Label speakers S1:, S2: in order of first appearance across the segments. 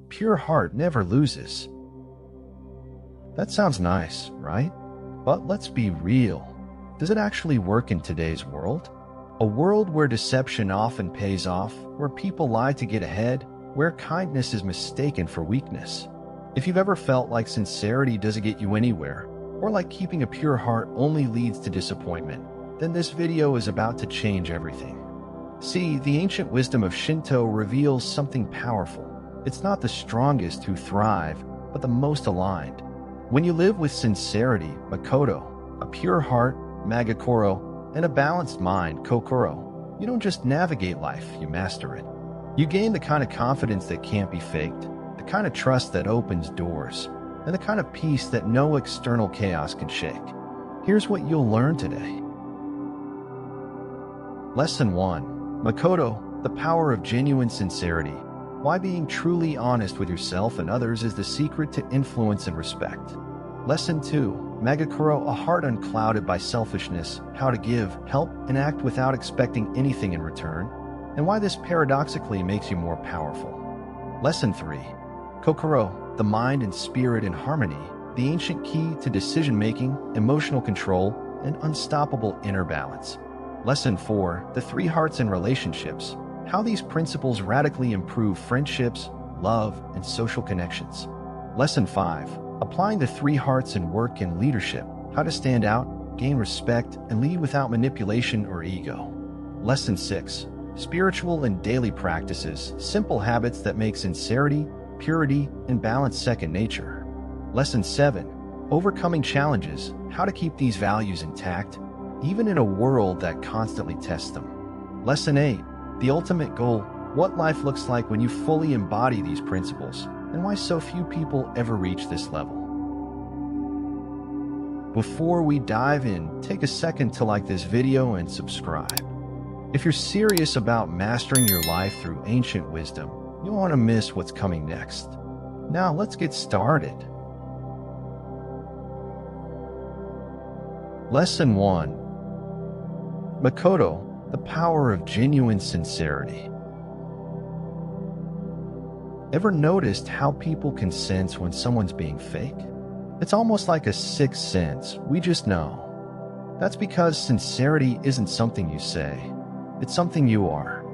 S1: pure heart never loses. That sounds nice, right? But let's be real. Does it actually work in today's world? A world where deception often pays off, where people lie to get ahead, where kindness is mistaken for weakness. If you've ever felt like sincerity doesn't get you anywhere, or like keeping a pure heart only leads to disappointment, then this video is about to change everything. See, the ancient wisdom of Shinto reveals something powerful. It's not the strongest who thrive, but the most aligned. When you live with sincerity, Makoto, a pure heart, Magokoro, and a balanced mind, Kokoro, you don't just navigate life, you master it. You gain the kind of confidence that can't be faked, the kind of trust that opens doors, and the kind of peace that no external chaos can shake. Here's what you'll learn today. Lesson 1. Makoto, the power of genuine sincerity. Why being truly honest with yourself and others is the secret to influence and respect. Lesson 2. Magokoro, a heart unclouded by selfishness. How to give, help, and act without expecting anything in return, and why this paradoxically makes you more powerful. Lesson 3. Kokoro, the mind and spirit in harmony. The ancient key to decision-making, emotional control, and unstoppable inner balance. Lesson 4. The three hearts in relationships. How these principles radically improve friendships, love, and social connections. Lesson 5. Applying the three hearts in work and leadership. How to stand out, gain respect, and lead without manipulation or ego. Lesson 6. Spiritual and daily practices. Simple habits that make sincerity, purity, and balance second nature. Lesson 7. Overcoming challenges. How to keep these values intact, even in a world that constantly tests them. Lesson 8. The ultimate goal, what life looks like when you fully embody these principles, and why so few people ever reach this level. Before we dive in, take a second to like this video and subscribe. If you're serious about mastering your life through ancient wisdom, you don't want to miss what's coming next. Now let's get started. Lesson 1. Makoto, the power of genuine sincerity. Ever noticed how people can sense when someone's being fake? It's almost like a sixth sense. We just know. That's because sincerity isn't something you say. It's something you are.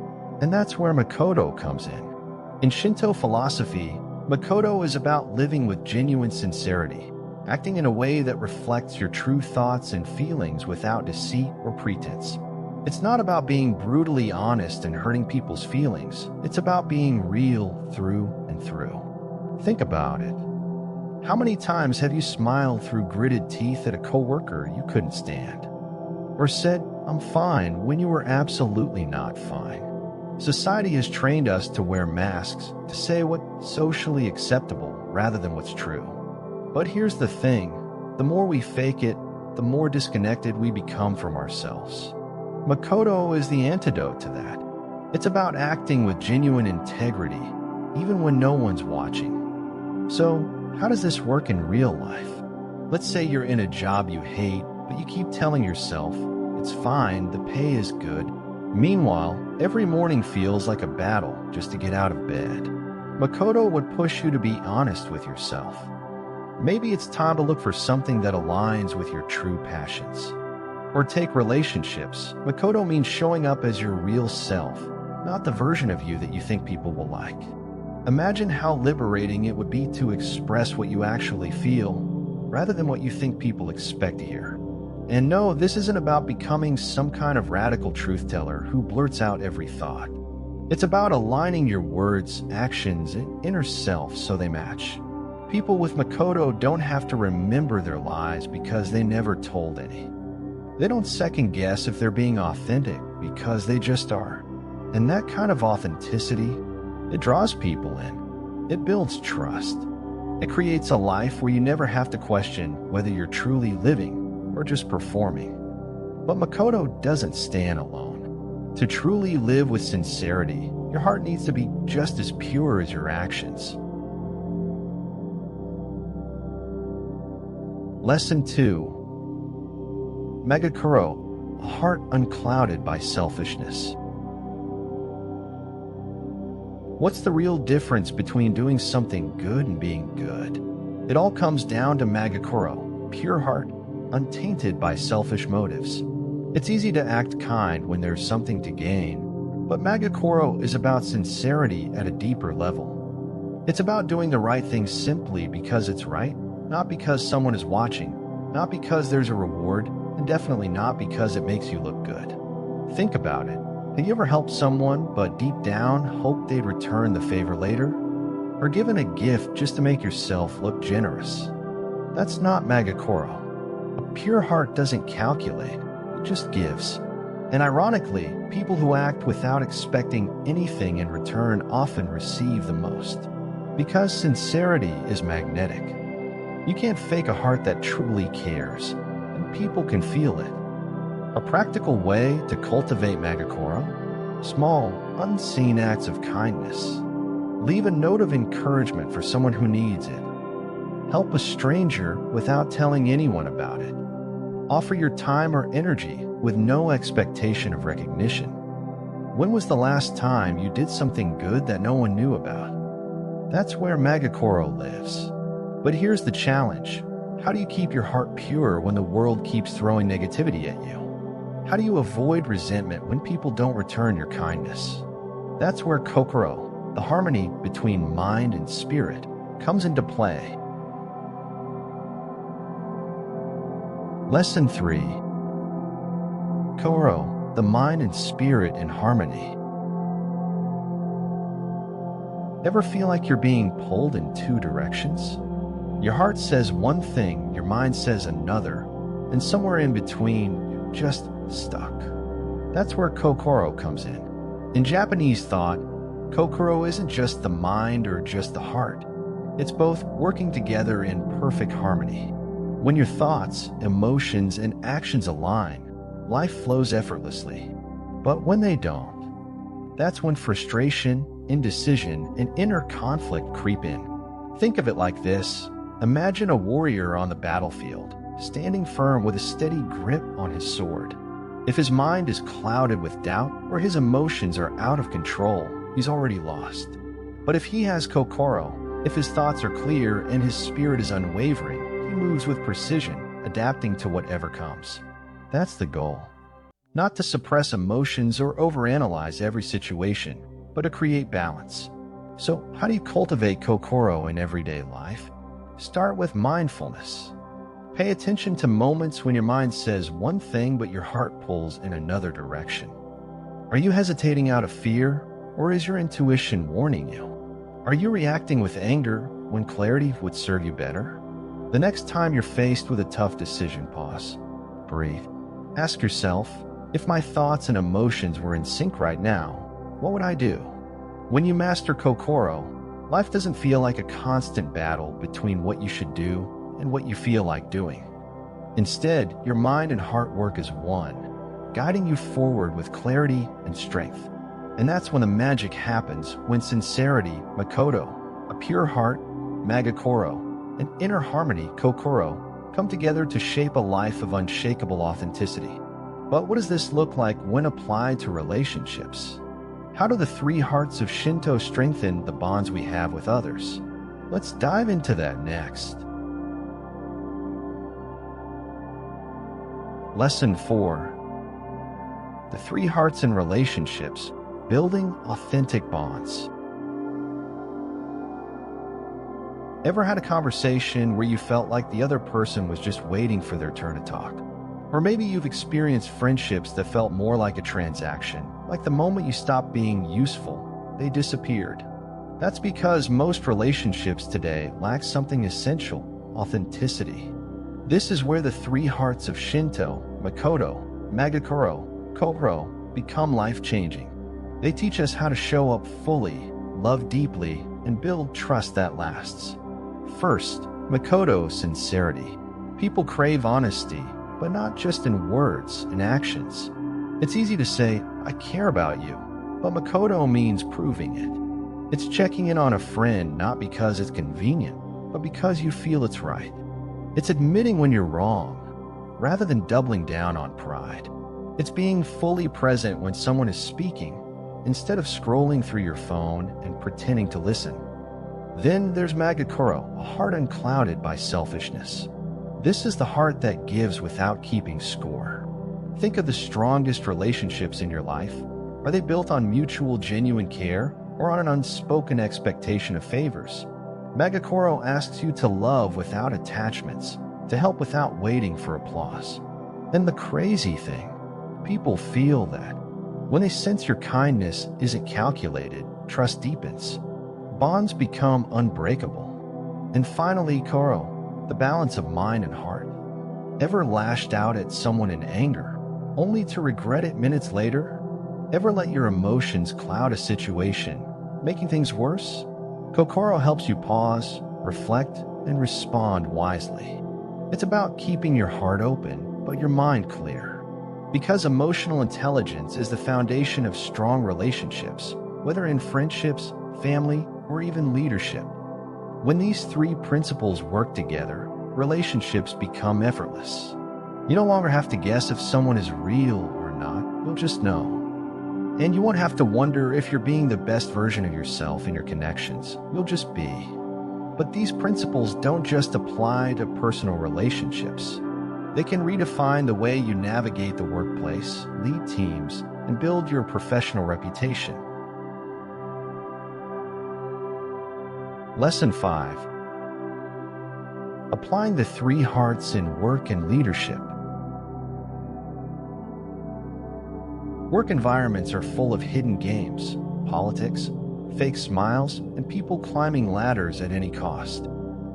S1: And that's where Makoto comes in. In Shinto philosophy, Makoto is about living with genuine sincerity, acting in a way that reflects your true thoughts and feelings without deceit or pretense. It's not about being brutally honest and hurting people's feelings. It's about being real through and through. Think about it. How many times have you smiled through gritted teeth at a coworker you couldn't stand? Or said, "I'm fine," when you were absolutely not fine? Society has trained us to wear masks, to say what's socially acceptable rather than what's true. But here's the thing. The more we fake it, the more disconnected we become from ourselves. Makoto is the antidote to that. It's about acting with genuine integrity, even when no one's watching. So, how does this work in real life? Let's say you're in a job you hate, but you keep telling yourself, "It's fine, the pay is good." Meanwhile, every morning feels like a battle just to get out of bed. Makoto would push you to be honest with yourself. Maybe it's time to look for something that aligns with your true passions. Or take relationships. Makoto means showing up as your real self, not the version of you that you think people will like. Imagine how liberating it would be to express what you actually feel, rather than what you think people expect to hear. And no, this isn't about becoming some kind of radical truth-teller who blurts out every thought. It's about aligning your words, actions, and inner self so they match. People with Makoto don't have to remember their lies because they never told any. They don't second guess if they're being authentic because they just are. And that kind of authenticity, it draws people in. It builds trust. It creates a life where you never have to question whether you're truly living or just performing. But Makoto doesn't stand alone. To truly live with sincerity, your heart needs to be just as pure as your actions. Lesson 2. Magokoro, a heart unclouded by selfishness. What's the real difference between doing something good and being good? It all comes down to Magokoro, pure heart, untainted by selfish motives. It's easy to act kind when there's something to gain, but Magokoro is about sincerity at a deeper level. It's about doing the right thing simply because it's right, not because someone is watching, not because there's a reward, and definitely not because it makes you look good. Think about it. Have you ever helped someone, but deep down hoped they'd return the favor later? Or given a gift just to make yourself look generous? That's not Magokoro. A pure heart doesn't calculate, it just gives. And ironically, people who act without expecting anything in return often receive the most. Because sincerity is magnetic. You can't fake a heart that truly cares, and people can feel it. A practical way to cultivate Magokoro? Small, unseen acts of kindness. Leave a note of encouragement for someone who needs it. Help a stranger without telling anyone about it. Offer your time or energy with no expectation of recognition. When was the last time you did something good that no one knew about? That's where Magokoro lives. But here's the challenge. How do you keep your heart pure when the world keeps throwing negativity at you? How do you avoid resentment when people don't return your kindness? That's where Kokoro, the harmony between mind and spirit, comes into play. Lesson 3. Kokoro, the mind and spirit in harmony. Ever feel like you're being pulled in two directions? Your heart says one thing, your mind says another, and somewhere in between, you're just stuck. That's where Kokoro comes in. In Japanese thought, Kokoro isn't just the mind or just the heart. It's both working together in perfect harmony. When your thoughts, emotions, and actions align, life flows effortlessly. But when they don't, that's when frustration, indecision, and inner conflict creep in. Think of it like this. Imagine a warrior on the battlefield, standing firm with a steady grip on his sword. If his mind is clouded with doubt or his emotions are out of control, he's already lost. But if he has Kokoro, if his thoughts are clear and his spirit is unwavering, he moves with precision, adapting to whatever comes. That's the goal. Not to suppress emotions or overanalyze every situation, but to create balance. So, how do you cultivate Kokoro in everyday life? Start with mindfulness. Pay attention to moments when your mind says one thing but your heart pulls in another direction. Are you hesitating out of fear, or is your intuition warning you? Are you reacting with anger when clarity would serve you better? The next time you're faced with a tough decision, pause, breathe. Ask yourself, if my thoughts and emotions were in sync right now, what would I do? When you master Kokoro, life doesn't feel like a constant battle between what you should do and what you feel like doing. Instead, your mind and heart work as one, guiding you forward with clarity and strength. And that's when the magic happens, when sincerity, Makoto, a pure heart, Magokoro, and inner harmony, Kokoro, come together to shape a life of unshakable authenticity. But what does this look like when applied to relationships? How do the three hearts of Shinto strengthen the bonds we have with others? Let's dive into that next. Lesson 4. The three hearts in relationships, building authentic bonds. Ever had a conversation where you felt like the other person was just waiting for their turn to talk? Or maybe you've experienced friendships that felt more like a transaction, like the moment you stopped being useful, they disappeared. That's because most relationships today lack something essential, authenticity. This is where the three hearts of Shinto, Makoto, Magokoro, Kokoro become life-changing. They teach us how to show up fully, love deeply, and build trust that lasts. First, Makoto, sincerity. People crave honesty, but not just in words, in actions. It's easy to say, I care about you, but Makoto means proving it. It's checking in on a friend not because it's convenient, but because you feel it's right. It's admitting when you're wrong, rather than doubling down on pride. It's being fully present when someone is speaking, instead of scrolling through your phone and pretending to listen. Then there's Magokoro, a heart unclouded by selfishness. This is the heart that gives without keeping score. Think of the strongest relationships in your life. Are they built on mutual genuine care or on an unspoken expectation of favors? Magokoro asks you to love without attachments, to help without waiting for applause. And the crazy thing, people feel that. When they sense your kindness isn't calculated, trust deepens. Bonds become unbreakable. And finally, Koro, the balance of mind and heart. Ever lashed out at someone in anger, only to regret it minutes later? Ever let your emotions cloud a situation, making things worse? Kokoro helps you pause, reflect, and respond wisely. It's about keeping your heart open, but your mind clear. Because emotional intelligence is the foundation of strong relationships, whether in friendships, family, or even leadership. When these three principles work together, relationships become effortless. You no longer have to guess if someone is real or not, you'll just know. And you won't have to wonder if you're being the best version of yourself in your connections, you'll just be. But these principles don't just apply to personal relationships. They can redefine the way you navigate the workplace, lead teams, and build your professional reputation. Lesson 5. Applying the three hearts in work and leadership. Work environments are full of hidden games, politics, fake smiles, and people climbing ladders at any cost.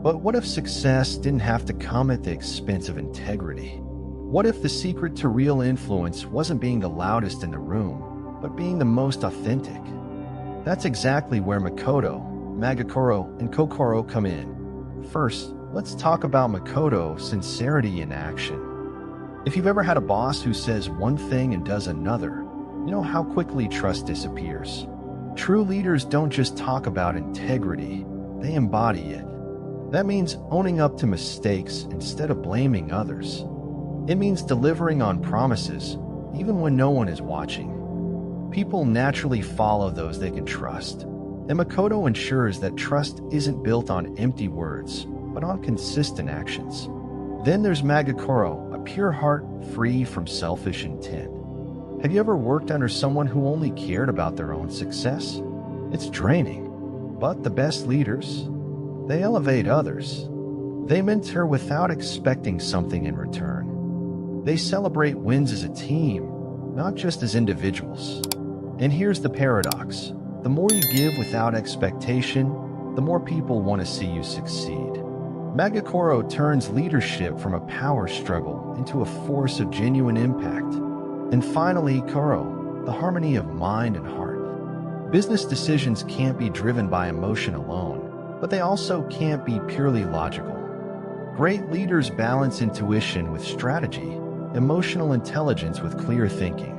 S1: But what if success didn't have to come at the expense of integrity? What if the secret to real influence wasn't being the loudest in the room, but being the most authentic? That's exactly where Makoto, Magokoro, and Kokoro come in. First, let's talk about Makoto, sincerity in action. If you've ever had a boss who says one thing and does another, you know how quickly trust disappears. True leaders don't just talk about integrity, they embody it. That means owning up to mistakes instead of blaming others. It means delivering on promises, even when no one is watching. People naturally follow those they can trust. And Makoto ensures that trust isn't built on empty words, but on consistent actions. Then there's Magokoro, a pure heart free from selfish intent. Have you ever worked under someone who only cared about their own success? It's draining. But the best leaders, they elevate others. They mentor without expecting something in return. They celebrate wins as a team, not just as individuals. And here's the paradox. The more you give without expectation, the more people want to see you succeed. Magokoro turns leadership from a power struggle into a force of genuine impact. And finally, Koro, the harmony of mind and heart. Business decisions can't be driven by emotion alone, but they also can't be purely logical. Great leaders balance intuition with strategy, emotional intelligence with clear thinking.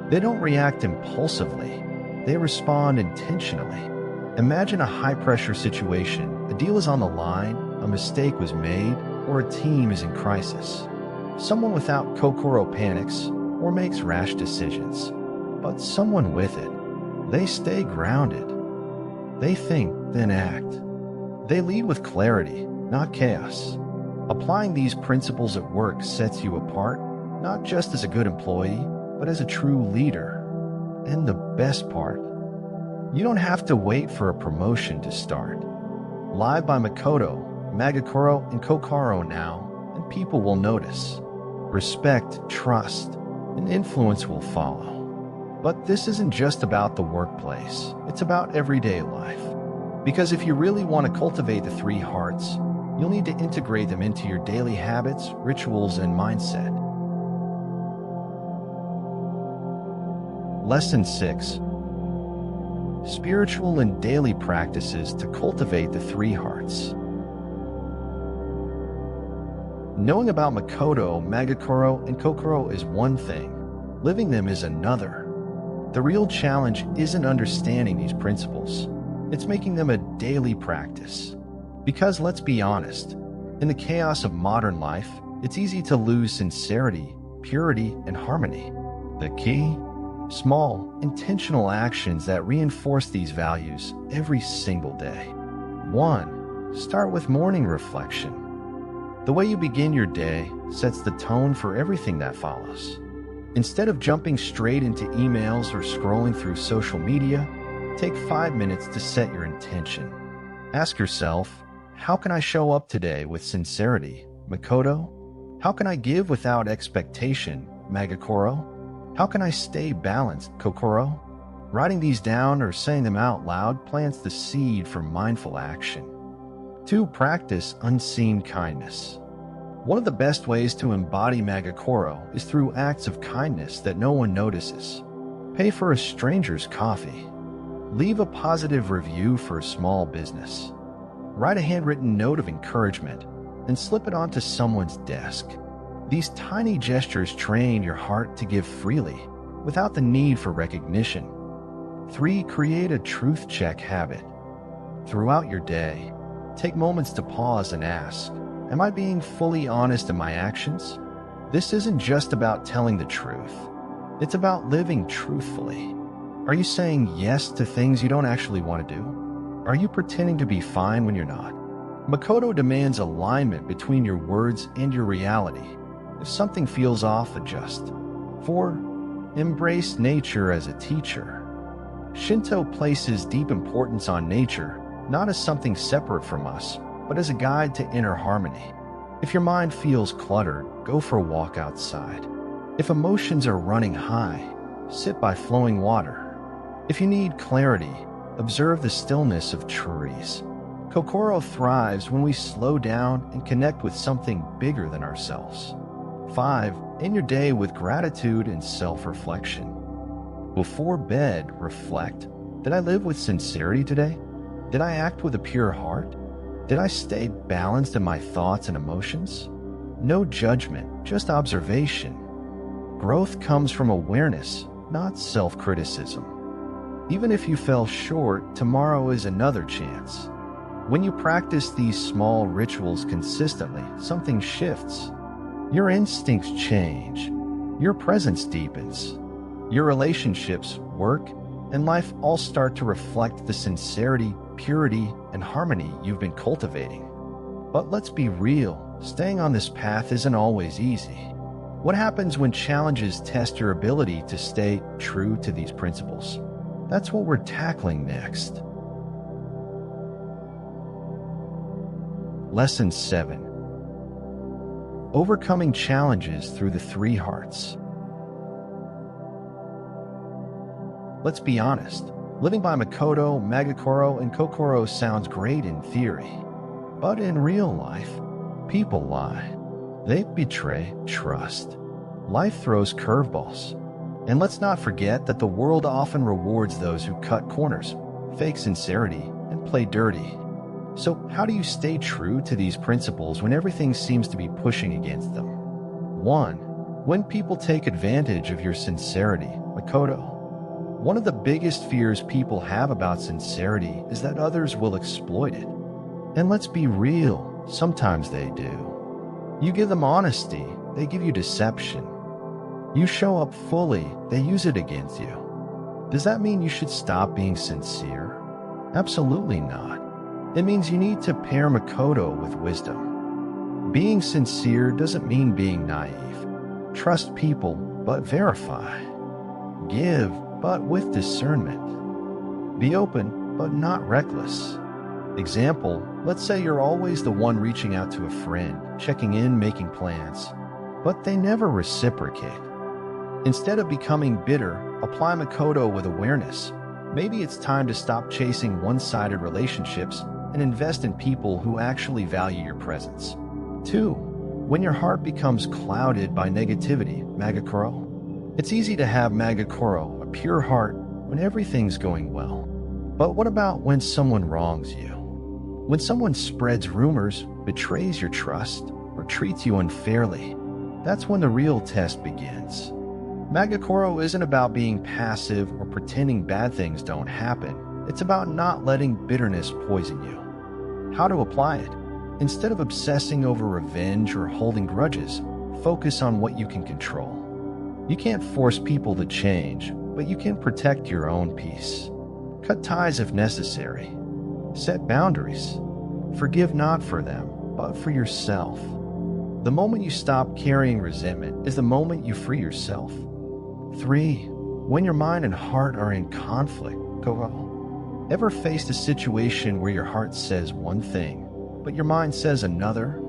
S1: They don't react impulsively. They respond intentionally. Imagine a high-pressure situation. A deal is on the line, a mistake was made, or a team is in crisis. Someone without Kokoro panics or makes rash decisions. But someone with it, they stay grounded. They think, then act. They lead with clarity, not chaos. Applying these principles at work sets you apart, not just as a good employee, but as a true leader. And the best part, you don't have to wait for a promotion to start. Live by Makoto, Magokoro, and Kokoro now, and people will notice. Respect, trust, and influence will follow. But this isn't just about the workplace, it's about everyday life. Because if you really want to cultivate the three hearts, you'll need to integrate them into your daily habits, rituals, and mindset. Lesson 6. Spiritual and daily practices to cultivate the three hearts. Knowing about Makoto, Magokoro, and Kokoro is one thing. Living them is another. The real challenge isn't understanding these principles. It's making them a daily practice. Because let's be honest, in the chaos of modern life, it's easy to lose sincerity, purity, and harmony. The key? Small, intentional actions that reinforce these values every single day. 1. Start with morning reflection. The way you begin your day sets the tone for everything that follows. Instead of jumping straight into emails or scrolling through social media, take 5 minutes to set your intention. Ask yourself, how can I show up today with sincerity, Makoto? How can I give without expectation, Magokoro? How can I stay balanced, Kokoro? Writing these down or saying them out loud plants the seed for mindful action. 2. Practice unseen kindness. One of the best ways to embody Magokoro is through acts of kindness that no one notices. Pay for a stranger's coffee. Leave a positive review for a small business. Write a handwritten note of encouragement and slip it onto someone's desk. These tiny gestures train your heart to give freely without the need for recognition. 3. Create a truth check habit. Throughout your day, take moments to pause and ask, am I being fully honest in my actions? This isn't just about telling the truth. It's about living truthfully. Are you saying yes to things you don't actually want to do? Are you pretending to be fine when you're not? Makoto demands alignment between your words and your reality. If something feels off, adjust. 4. Embrace nature as a teacher. Shinto places deep importance on nature, not as something separate from us, but as a guide to inner harmony. If your mind feels cluttered, go for a walk outside. If emotions are running high, sit by flowing water. If you need clarity, observe the stillness of trees. Kokoro thrives when we slow down and connect with something bigger than ourselves. 5. End your day with gratitude and self-reflection. Before bed, reflect. Did I live with sincerity today? Did I act with a pure heart? Did I stay balanced in my thoughts and emotions? No judgment, just observation. Growth comes from awareness, not self-criticism. Even if you fell short, tomorrow is another chance. When you practice these small rituals consistently, something shifts. Your instincts change. Your presence deepens. Your relationships, work, and life all start to reflect the sincerity, purity, and harmony you've been cultivating. But let's be real, staying on this path isn't always easy. What happens when challenges test your ability to stay true to these principles? That's what we're tackling next. Lesson 7. Overcoming challenges through the 3 hearts. Let's be honest. Living by Makoto, Magokoro, and Kokoro sounds great in theory. But in real life, people lie. They betray trust. Life throws curveballs. And let's not forget that the world often rewards those who cut corners, fake sincerity, and play dirty. So how do you stay true to these principles when everything seems to be pushing against them? 1. When people take advantage of your sincerity, Makoto. One of the biggest fears people have about sincerity is that others will exploit it. And let's be real, sometimes they do. You give them honesty, they give you deception. You show up fully, they use it against you. Does that mean you should stop being sincere? Absolutely not. It means you need to pair Makoto with wisdom. Being sincere doesn't mean being naive. Trust people, but verify. Give, but with discernment. Be open, but not reckless. Example, let's say you're always the one reaching out to a friend, checking in, making plans, but they never reciprocate. Instead of becoming bitter, apply Makoto with awareness. Maybe it's time to stop chasing one-sided relationships and invest in people who actually value your presence. 2. When your heart becomes clouded by negativity, Magokoro. It's easy to have Magokoro, a pure heart, when everything's going well. But what about when someone wrongs you? When someone spreads rumors, betrays your trust, or treats you unfairly? That's when the real test begins. Magokoro isn't about being passive or pretending bad things don't happen. It's about not letting bitterness poison you. How to apply it? Instead of obsessing over revenge or holding grudges, focus on what you can control. You can't force people to change, but you can protect your own peace. Cut ties if necessary. Set boundaries. Forgive not for them, but for yourself. The moment you stop carrying resentment is the moment you free yourself. 3. When your mind and heart are in conflict, Kokoro. Ever faced a situation where your heart says one thing, but your mind says another?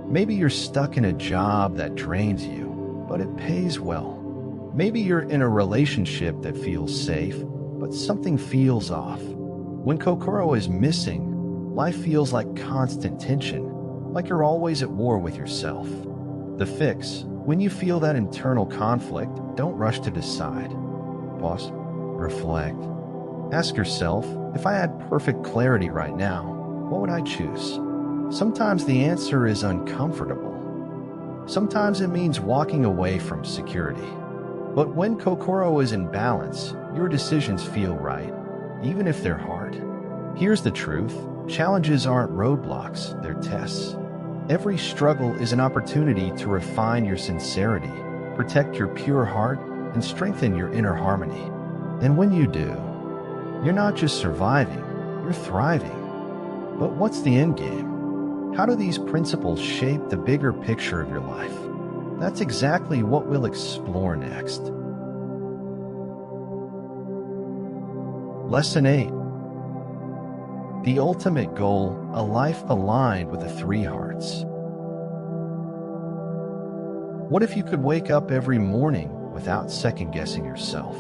S1: Maybe you're stuck in a job that drains you, but it pays well. Maybe you're in a relationship that feels safe, but something feels off. When Kokoro is missing, life feels like constant tension, like you're always at war with yourself. The fix: when you feel that internal conflict, don't rush to decide. Pause. Reflect. Ask yourself, if I had perfect clarity right now, what would I choose? Sometimes the answer is uncomfortable. Sometimes it means walking away from security. But when Kokoro is in balance, your decisions feel right, even if they're hard. Here's the truth: challenges aren't roadblocks, they're tests. Every struggle is an opportunity to refine your sincerity, protect your pure heart, and strengthen your inner harmony. And when you do, you're not just surviving, you're thriving. But what's the end game? How do these principles shape the bigger picture of your life? That's exactly what we'll explore next. Lesson 8. The ultimate goal: a life aligned with the 3 hearts. What if you could wake up every morning without second-guessing yourself?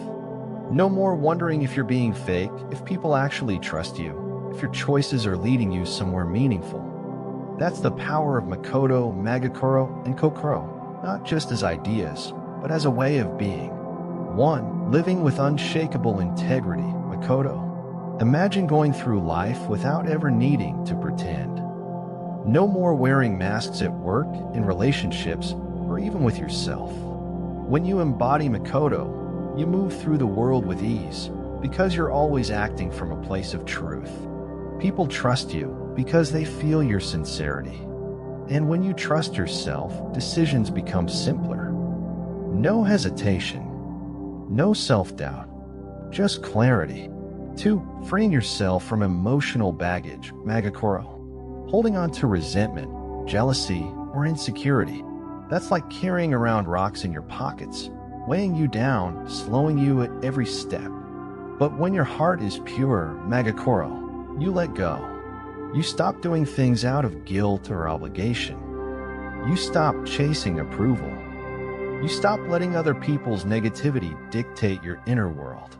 S1: No more wondering if you're being fake, if people actually trust you, if your choices are leading you somewhere meaningful. That's the power of Makoto, Magokoro, and Kokoro, not just as ideas, but as a way of being. 1. Living with unshakable integrity, Makoto. Imagine going through life without ever needing to pretend. No more wearing masks at work, in relationships, or even with yourself. When you embody Makoto, you move through the world with ease, because you're always acting from a place of truth. People trust you because they feel your sincerity. And when you trust yourself, decisions become simpler. No hesitation, no self-doubt, just clarity. 2. Freeing yourself from emotional baggage, Magokoro. Holding on to resentment, jealousy, or insecurity. That's like carrying around rocks in your pockets, weighing you down, slowing you at every step. But when your heart is pure, Magokoro, you let go. You stop doing things out of guilt or obligation. You stop chasing approval. You stop letting other people's negativity dictate your inner world.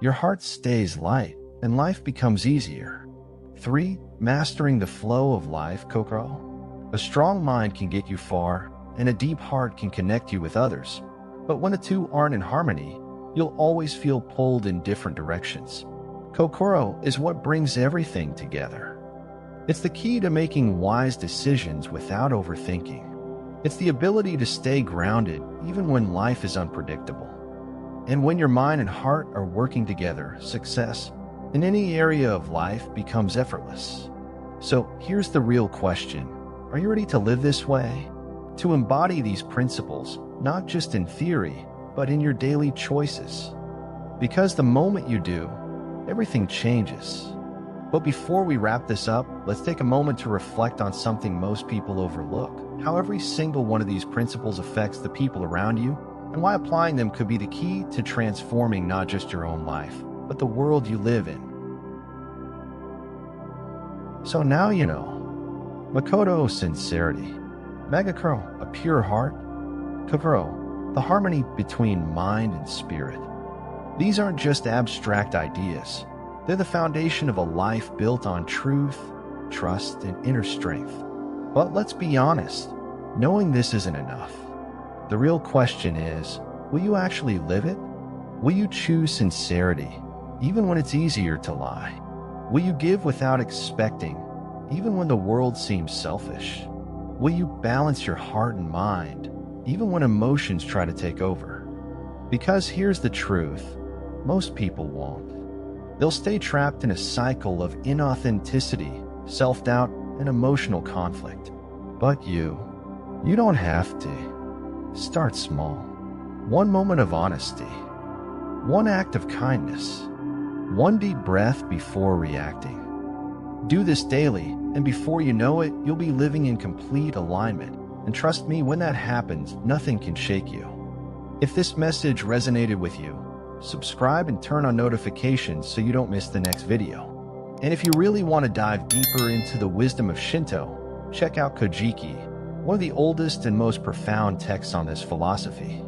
S1: Your heart stays light, and life becomes easier. 3. Mastering the flow of life, Kokoro. A strong mind can get you far, and a deep heart can connect you with others. But when the two aren't in harmony, you'll always feel pulled in different directions. Kokoro is what brings everything together. It's the key to making wise decisions without overthinking. It's the ability to stay grounded even when life is unpredictable. And when your mind and heart are working together, success in any area of life becomes effortless. So here's the real question: are you ready to live this way? To embody these principles, not just in theory, but in your daily choices? Because the moment you do, everything changes. But before we wrap this up, let's take a moment to reflect on something most people overlook: how every single one of these principles affects the people around you, and why applying them could be the key to transforming not just your own life, but the world you live in. So now you know. Makoto, sincerity. Magokoro, a pure heart. Kokoro, the harmony between mind and spirit. These aren't just abstract ideas. They're the foundation of a life built on truth, trust, and inner strength. But let's be honest, knowing this isn't enough. The real question is, will you actually live it? Will you choose sincerity, even when it's easier to lie? Will you give without expecting, even when the world seems selfish? Will you balance your heart and mind, even when emotions try to take over? Because here's the truth: most people won't. They'll stay trapped in a cycle of inauthenticity, self-doubt, and emotional conflict. But you don't have to. Start small. One moment of honesty. One act of kindness. One deep breath before reacting. Do this daily, and before you know it, you'll be living in complete alignment. And trust me, when that happens, nothing can shake you. If this message resonated with you, subscribe and turn on notifications so you don't miss the next video. And if you really want to dive deeper into the wisdom of Shinto, check out Kojiki, one of the oldest and most profound texts on this philosophy.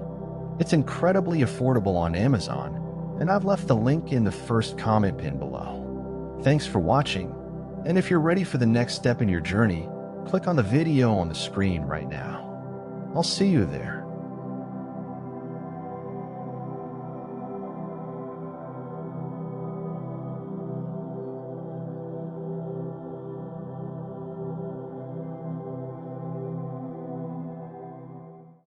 S1: It's incredibly affordable on Amazon, and I've left the link in the first comment pin below. Thanks for watching, and if you're ready for the next step in your journey, click on the video on the screen right now. I'll see you there.